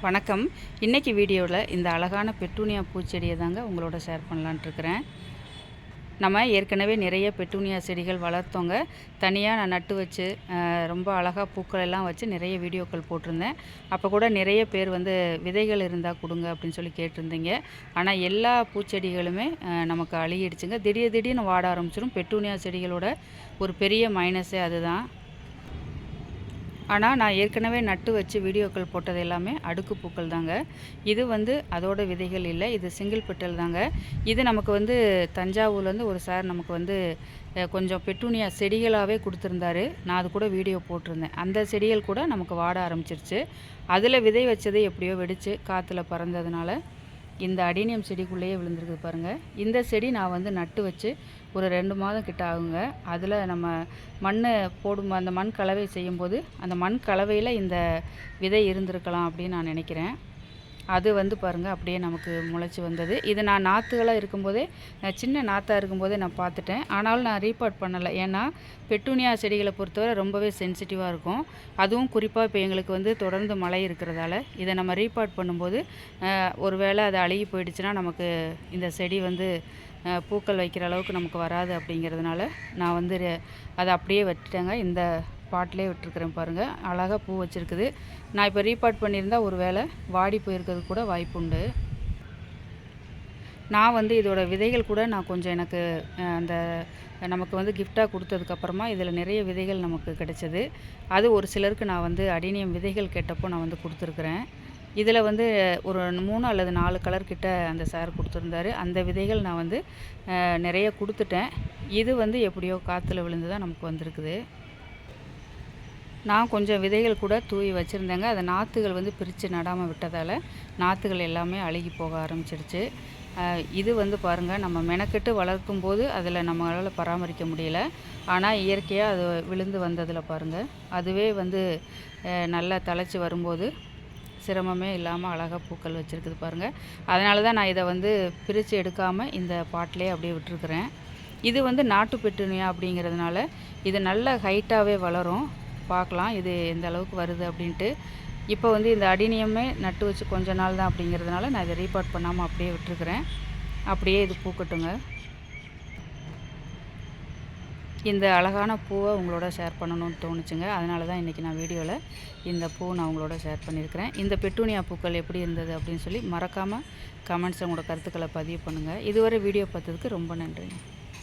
வணக்கம். இன்றைக்கி வீடியோவில் இந்த அழகான பெட்டூனியா பூச்செடியை தாங்க உங்களோட ஷேர் பண்ணலான்ட்டு இருக்கிறேன். நம்ம ஏற்கனவே நிறைய பெட்டூனியா செடிகள் வளர்த்தோங்க. தனியாக நான் நட்டு வச்சு ரொம்ப அழகாக பூக்கள் எல்லாம் வச்சு நிறைய வீடியோக்கள் போட்டிருந்தேன். அப்போ கூட நிறைய பேர் விதைகள் இருந்தால் கொடுங்க அப்படின்னு சொல்லி கேட்டிருந்தீங்க. ஆனால் எல்லா பூச்செடிகளுமே நமக்கு அழுகிடுச்சுங்க. திடீர்னு வாட ஆரம்பிச்சிடும். பெட்டூனியா செடிகளோட ஒரு பெரிய மைனஸே அதுதான். ஆனால் நான் ஏற்கனவே நட்டு வச்சு வீடியோக்கள் போட்டது எல்லாமே அடுக்கு பூக்கள் தாங்க. இது அதோட விதைகள் இல்லை, இது சிங்கிள் பெட்டல் தாங்க. இது நமக்கு தஞ்சாவூர்லேருந்து ஒரு சார் நமக்கு கொஞ்சம் பெட்டூனியா செடிகளாகவே கொடுத்துருந்தாரு. நான் அது கூட வீடியோ போட்டிருந்தேன். அந்த செடிகள் கூட நமக்கு வாட ஆரம்பிச்சிருச்சு. அதில் விதை வச்சது எப்படியோ வெடித்து காற்றுல பறந்ததுனால இந்த அடீனியம் செடிக்குள்ளேயே விழுந்துருக்குது பாருங்கள். இந்த செடி நான் நட்டு வச்சு ஒரு 2 மாதம் கிட்ட ஆகுங்க. அதில் நம்ம மண் அந்த மண் கலவை செய்யும்போது அந்த மண் கலவையில் இந்த விதை இருந்திருக்கலாம் அப்படின்னு நான் நினைக்கிறேன். அது பாருங்கள் அப்படியே நமக்கு முளைச்சி வந்தது. இது நான் நாற்றுகளாக இருக்கும்போதே சின்ன நாற்றாக இருக்கும்போதே நான் பார்த்துட்டேன். ஆனாலும் நான் ரீபார்ட் பண்ணலை. ஏன்னா பெட்டூனியா செடிகளை பொறுத்தவரை ரொம்பவே சென்சிட்டிவாக இருக்கும். அதுவும் குறிப்பாக இப்போ எங்களுக்கு தொடர்ந்து மழை இருக்கிறதால இதை நம்ம ரீபார்ட் பண்ணும்போது ஒரு வேளை அது அழுகி போயிடுச்சுன்னா நமக்கு இந்த செடி பூக்கள் வைக்கிற அளவுக்கு நமக்கு வராது. அப்படிங்கிறதுனால நான் அதை அப்படியே விட்டுட்டேங்க. இந்த பாட்டிலே விட்டுருக்குறேன் பாருங்கள், அழகாக பூ வச்சுருக்குது. நான் இப்போ ரீபார்ட் பண்ணியிருந்தால் ஒரு வேளை வாடி போயிருக்கிறது கூட வாய்ப்பு உண்டு. நான் இதோட விதைகள் கூட நான் கொஞ்சம் எனக்கு அந்த நமக்கு கிஃப்டாக கொடுத்ததுக்கப்புறமா இதில் நிறைய விதைகள் நமக்கு கிடைச்சது. அது ஒரு சிலருக்கு நான் அடீனியம் விதைகள் கேட்டப்போ நான் கொடுத்துருக்குறேன். இதில் ஒரு 3 அல்லது 4 கலர் கிட்ட அந்த சார் கொடுத்துருந்தாரு. அந்த விதைகள் நான் நிறைய கொடுத்துட்டேன். இது எப்படியோ காற்றுல விழுந்து தான் நமக்கு வந்திருக்குது. நான் கொஞ்சம் விதைகள் கூட தூவி வச்சுருந்தேங்க. அதை நாற்றுகள் பிரித்து நடாமல் விட்டதால் நாற்றுகள் எல்லாமே அழுகி போக ஆரம்பிச்சிருச்சு. இது பாருங்கள், நம்ம மெனக்கெட்டு வளர்க்கும்போது அதில் நம்மளால் பராமரிக்க முடியல. ஆனால் இயற்கையாக அது விழுந்து வந்ததில் பாருங்கள், அதுவே நல்லா தழைச்சி வரும்போது சிரமமே இல்லாமல் அழகாக பூக்கள் வச்சுருக்குது பாருங்கள். அதனால தான் நான் இதை பிரித்து எடுக்காமல் இந்த பாட்டிலே அப்படியே விட்டுருக்குறேன். இது நாட்டு பெட்டூனியா அப்படிங்கிறதுனால இது நல்ல ஹைட்டாகவே வளரும். பார்க்கலாம் இது எந்த அளவுக்கு வருது அப்படின்ட்டு. இப்போ இந்த அடீனியமே நட்டு வச்சு கொஞ்ச நாள் தான் அப்படிங்கிறதுனால நான் இதை ரீபார்ட் பண்ணாமல் அப்படியே விட்டுருக்குறேன். அப்படியே இது பூக்கட்டுங்க. இந்த அழகான பூவை உங்களோட ஷேர் பண்ணணும்னு தோணுச்சுங்க. அதனால தான் இன்றைக்கி நான் வீடியோவில் இந்த பூ நான் உங்களோட ஷேர் பண்ணியிருக்கிறேன். இந்த பெட்டூனியா பூக்கள் எப்படி இருந்தது அப்படின்னு சொல்லி மறக்காமல் கமெண்ட்ஸில் உங்களோட கருத்துக்களை பதிவு பண்ணுங்கள். இதுவரை வீடியோ பார்த்ததுக்கு ரொம்ப நன்றிங்க.